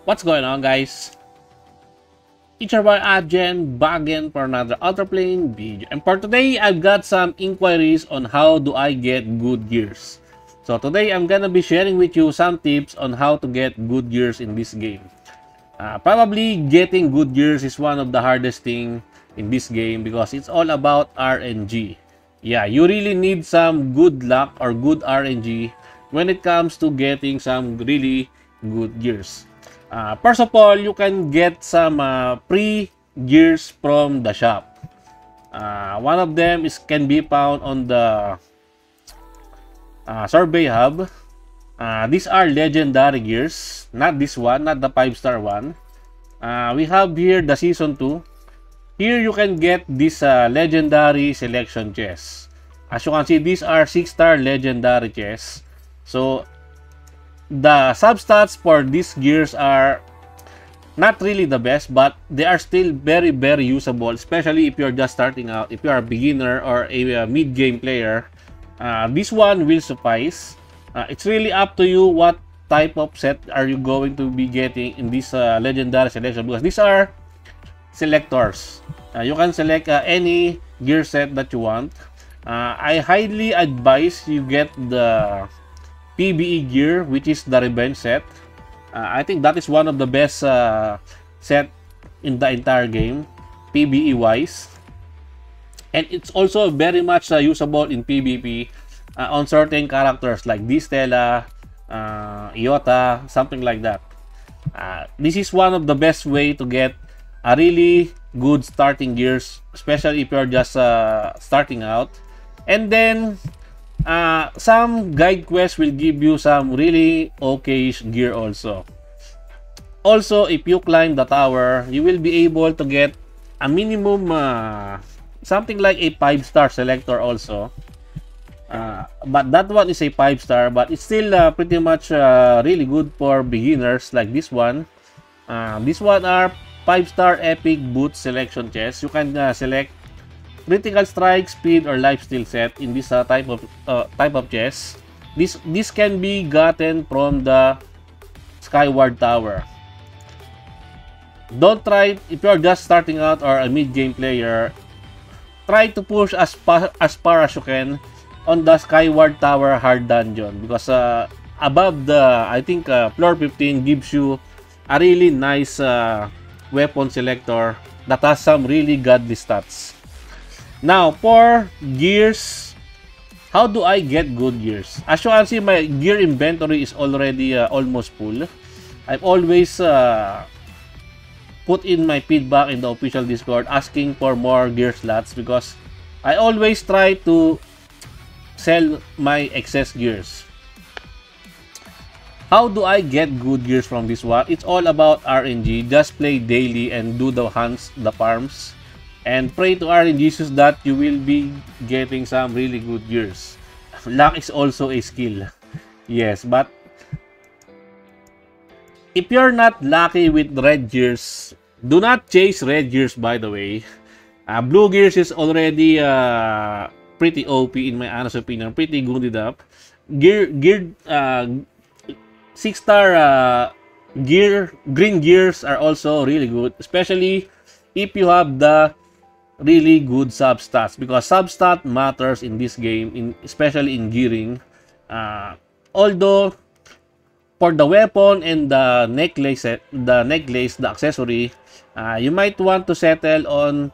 What's going on, guys? It's your boy Adjen back again for another Outerplane video. And for today, I've got some inquiries on how do I get good gears. So today, I'm gonna be sharing with you some tips on how to get good gears in this game. Probably getting good gears is one of the hardest thing in this game because it's all about RNG. Yeah, you really need some good luck or good RNG when it comes to getting some really good gears. First of all, you can get some free gears from the shop. One of them can be found on the survey hub. These are legendary gears, not this one, not the 5-star one. We have here the season 2. Here you can get this legendary selection chests. As you can see, these are 6-star legendary chests. So the substats for these gears are not really the best, but they are still very usable, especially if you're just starting out. If you are a beginner or a mid-game player, this one will suffice. It's really up to you what type of set are you going to be getting in this legendary selection, because these are selectors. You can select any gear set that you want. I highly advise you get the PBE gear, which is the revenge set. I think that is one of the best set in the entire game, PBE wise, and it's also very much usable in PvP on certain characters like Distella, Iota, something like that. This is one of the best way to get a really good starting gears, especially if you're just starting out. And then some guide quests will give you some really okay gear also. Also, if you climb the tower, you will be able to get a minimum something like a 5-star selector also. But that one is a 5-star, but it's still pretty much really good for beginners like this one. This one are 5-star epic boot selection chests. You can select critical strike, speed, or lifesteal set in this type of chest. This can be gotten from the Skyward Tower. Don't try, if you're just starting out or a mid-game player, try to push as far as you can on the Skyward Tower hard dungeon, because above the, I think floor 15 gives you a really nice weapon selector that has some really godly stats. Now, for gears, how do I get good gears? As you can see, my gear inventory is already almost full. I've always put in my feedback in the official Discord asking for more gear slots, because I always try to sell my excess gears. How do I get good gears from this one? It's all about RNG. Just play daily and do the hunts, the farms, and pray to RNG that you will be getting some really good gears. Luck is also a skill. Yes, but if you're not lucky with red gears, do not chase red gears, by the way. Blue gears is already pretty OP in my honest opinion, pretty good up. 6-star green gears are also really good, especially if you have the really good substats, because substat matters in this game, especially in gearing. Although for the weapon and the necklace, the accessory, you might want to settle on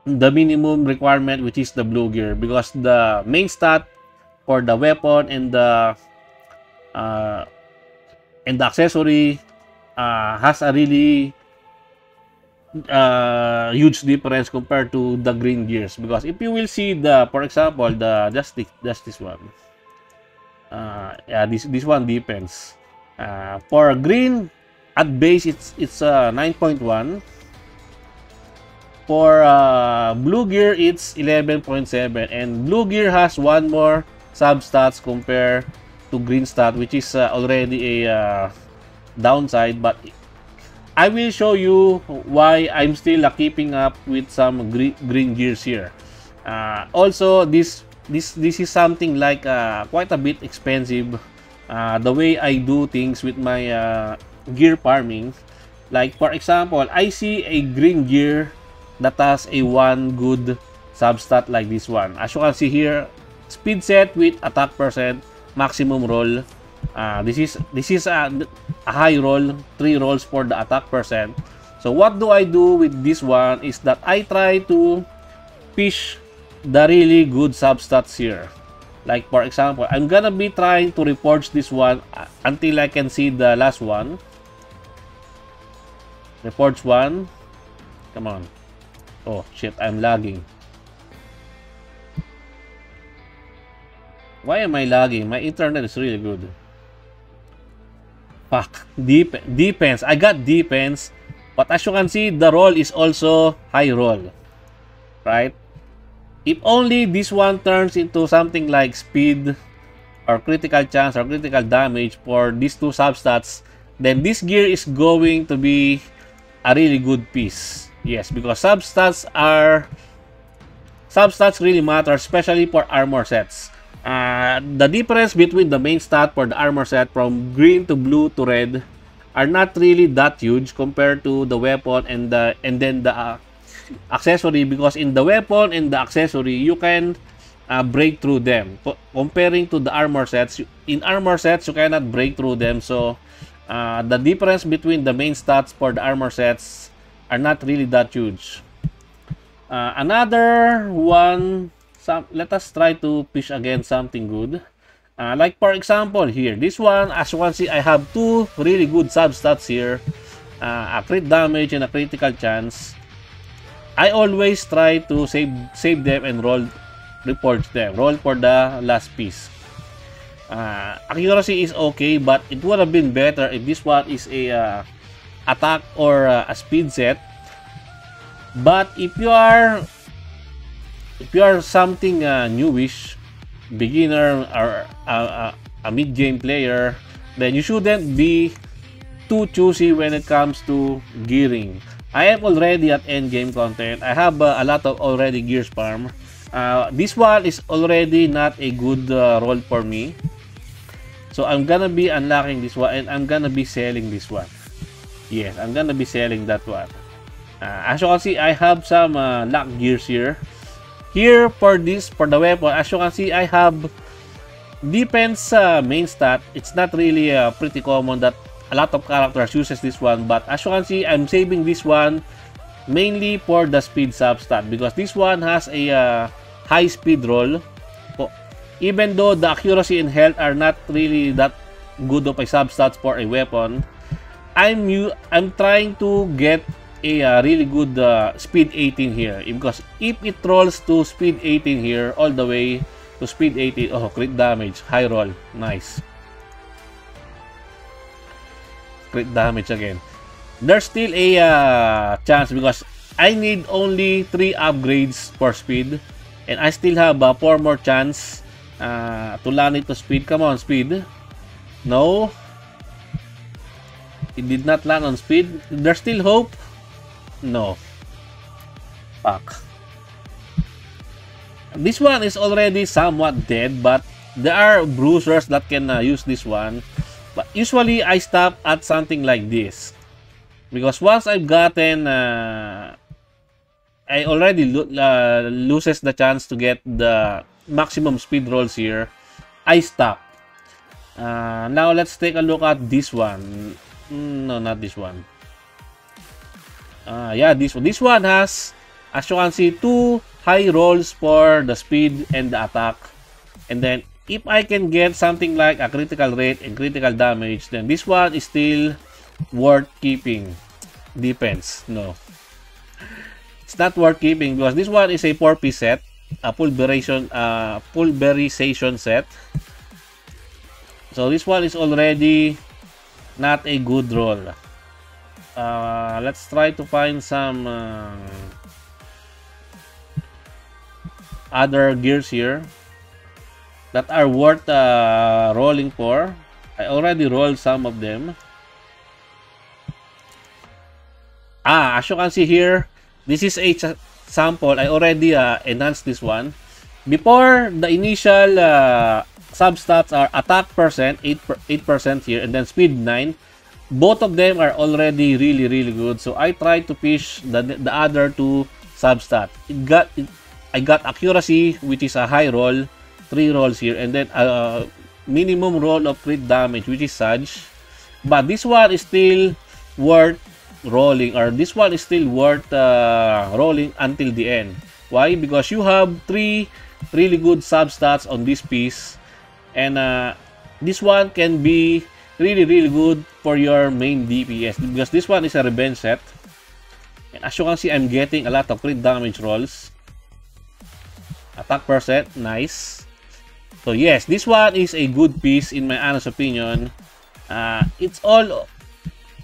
the minimum requirement, which is the blue gear, because the main stat for the weapon and the accessory has a really huge difference compared to the green gears. Because if you will see the, for example, the just this one, yeah, this one depends. For green at base, it's 9.1. For blue gear, it's 11.7, and blue gear has one more substats compared to green stat, which is already a downside. But I will show you why I'm still keeping up with some green gears here. Also, this is something like quite a bit expensive the way I do things with my gear farming. Like for example, I see a green gear that has a one good substat like this one. As you can see here, speed set with attack percent, maximum roll. This is a high roll, 3 rolls for the attack percent. So what do I do with this one is that I try to fish the really good substats here. Like for example, I'm gonna be trying to report this one until I can see the last one. Reports 1. Come on. Oh shit, I'm lagging. Why am I lagging? My internet is really good. Fuck. Defense. I got defense. But as you can see, the roll is also high roll. Right? If only this one turns into something like speed or critical chance or critical damage for these two substats, then this gear is going to be a really good piece. Yes, because substats really matter, especially for armor sets. The difference between the main stat for the armor set from green to blue to red are not really that huge compared to the weapon and then the accessory, because in the weapon and the accessory you can break through them comparing to the armor sets. In armor sets you cannot break through them, so the difference between the main stats for the armor sets are not really that huge. Another one, let us try to fish again something good. Like for example here, this one, as you can see, I have two really good substats here, a crit damage and a critical chance. I always try to save them and report them, roll for the last piece. Accuracy is okay, but it would have been better if this one is a attack or a speed set. But if you are something newish, beginner or a mid-game player, then you shouldn't be too choosy when it comes to gearing. I am already at end game content. I have a lot of already gears farm. This one is already not a good roll for me, so I'm gonna be unlocking this one and I'm gonna be selling this one. Yes, I'm gonna be selling that one. As you can see, I have some lock gears here. Here for the weapon, as you can see, I have defense main stat. It's not really pretty common that a lot of characters uses this one, but as you can see, I'm saving this one mainly for the speed substat because this one has a high speed roll. Even though the accuracy and health are not really that good of a substats for a weapon, I'm trying to get a really good speed 18 here, because if it rolls to speed 18 here all the way to speed 18, oh, crit damage, high roll, nice. Crit damage again. There's still a chance because I need only 3 upgrades for speed and I still have 4 more chance to land it to speed. Come on, speed. No, it did not land on speed. There's still hope. No. Fuck. This one is already somewhat dead, but there are bruisers that can use this one. But usually I stop at something like this, because once I've gotten I already loses the chance to get the maximum speed rolls here, I stop. Now let's take a look at this one. No, not this one. Yeah, this one. This one has, as you can see, 2 high rolls for the speed and the attack. And then if I can get something like a critical rate and critical damage, then this one is still worth keeping. Defense, no. It's not worth keeping because this one is a 4-piece set, a pulverization set. So this one is already not a good roll. Let's try to find some other gears here that are worth rolling for. I already rolled some of them. As you can see here, this is a sample. I already enhanced this one. Before, the initial substats are attack percent, 8% here, and then speed 9. Both of them are already really good. So I tried to fish the other two substats. I got accuracy, which is a high roll, 3 rolls here, and then minimum roll of crit damage, which is Sage. But this one is still worth rolling, or this one is still worth rolling until the end. Why? Because you have 3 really good substats on this piece, and this one can be really good for your main DPS, because this one is a revenge set, and as you can see, I'm getting a lot of crit damage rolls. Attack percent, nice. So yes, this one is a good piece in my honest opinion. It's all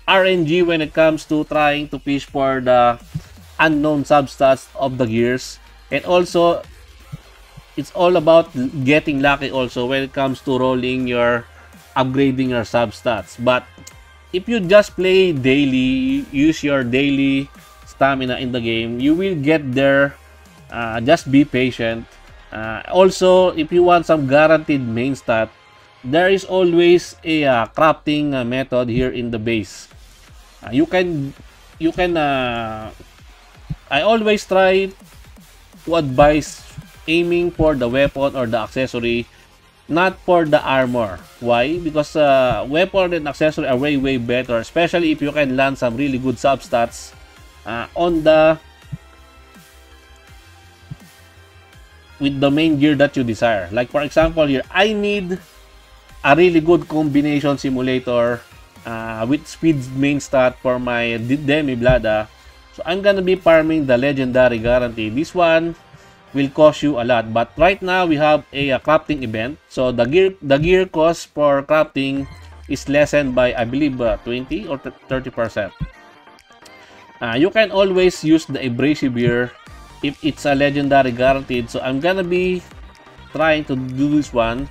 RNG when it comes to trying to fish for the unknown substats of the gears, and also it's all about getting lucky also when it comes to rolling your upgrading your substats. But if you just play daily, use your daily stamina in the game, you will get there. Just be patient. Also, if you want some guaranteed main stat, there is always a crafting method here in the base. You can I always try to advise aiming for the weapon or the accessory, not for the armor. Why? Because weapon and accessory are way better, especially if you can land some really good substats on the with the main gear that you desire. Like for example here, I need a really good combination simulator with speed main stat for my Demi Blada. So I'm gonna be farming the legendary guarantee. This one will cost you a lot, but right now we have a crafting event, so the gear cost for crafting is lessened by, I believe, 20 or 30%. You can always use the abrasive gear if it's a legendary guaranteed, so I'm gonna be trying to do this one.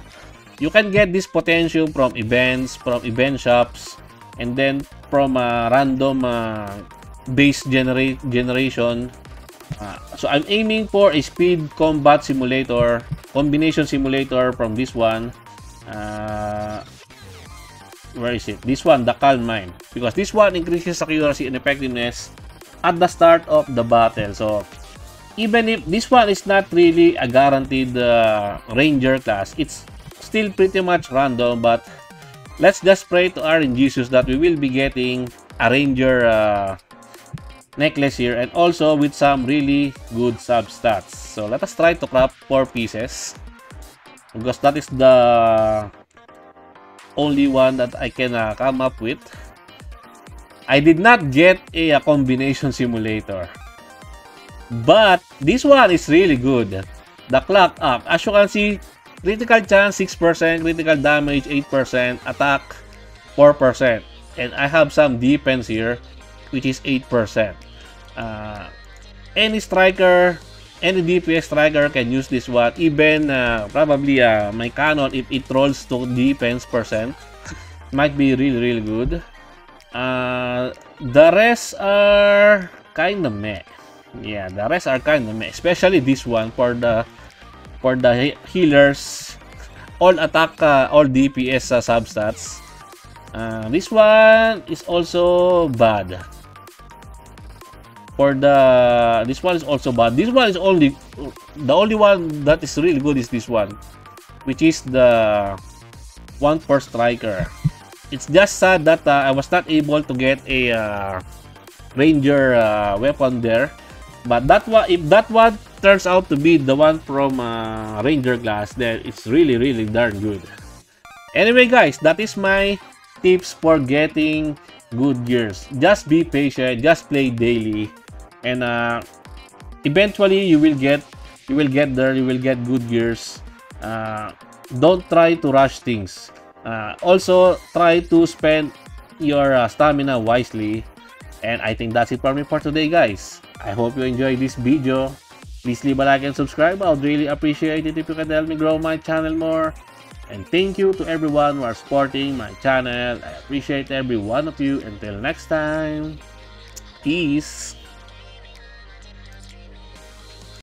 You can get this potential from events, from event shops, and then from random base generation. So I'm aiming for a speed combat simulator, combination simulator from this one. Where is it? This one, the Calm Mind, because this one increases accuracy and effectiveness at the start of the battle. So even if this one is not really a guaranteed ranger class, it's still pretty much random. But let's just pray to RNGesus that we will be getting a ranger necklace here, and also with some really good substats. So let us try to craft 4 pieces, because that is the only one that I can come up with. I did not get a combination simulator, but this one is really good. The clock up, as you can see, critical chance 6%, critical damage 8%, attack 4%, and I have some defense here, which is 8%. Any striker, any DPS striker can use this one. Even probably my cannon, if it rolls to defense percent, might be really good. The rest are kind of meh. Yeah, the rest are kind of meh, especially this one for the healers, all attack, all DPS substats. This one is also bad. This one is also bad. This one is the only one that is really good is this one, which is the one for striker. It's just sad that I was not able to get a ranger weapon there. But that one, if that one turns out to be the one from ranger class, then it's really darn good. Anyway guys, that is my tips for getting good gears. Just be patient, just play daily, and eventually you will get there. You will get good gears. Don't try to rush things. Also try to spend your stamina wisely. And I think that's it for me for today, guys. I hope you enjoyed this video. Please leave a like and subscribe. I would really appreciate it if you can help me grow my channel more. And thank you to everyone who are supporting my channel. I appreciate every one of you. Until next time, peace.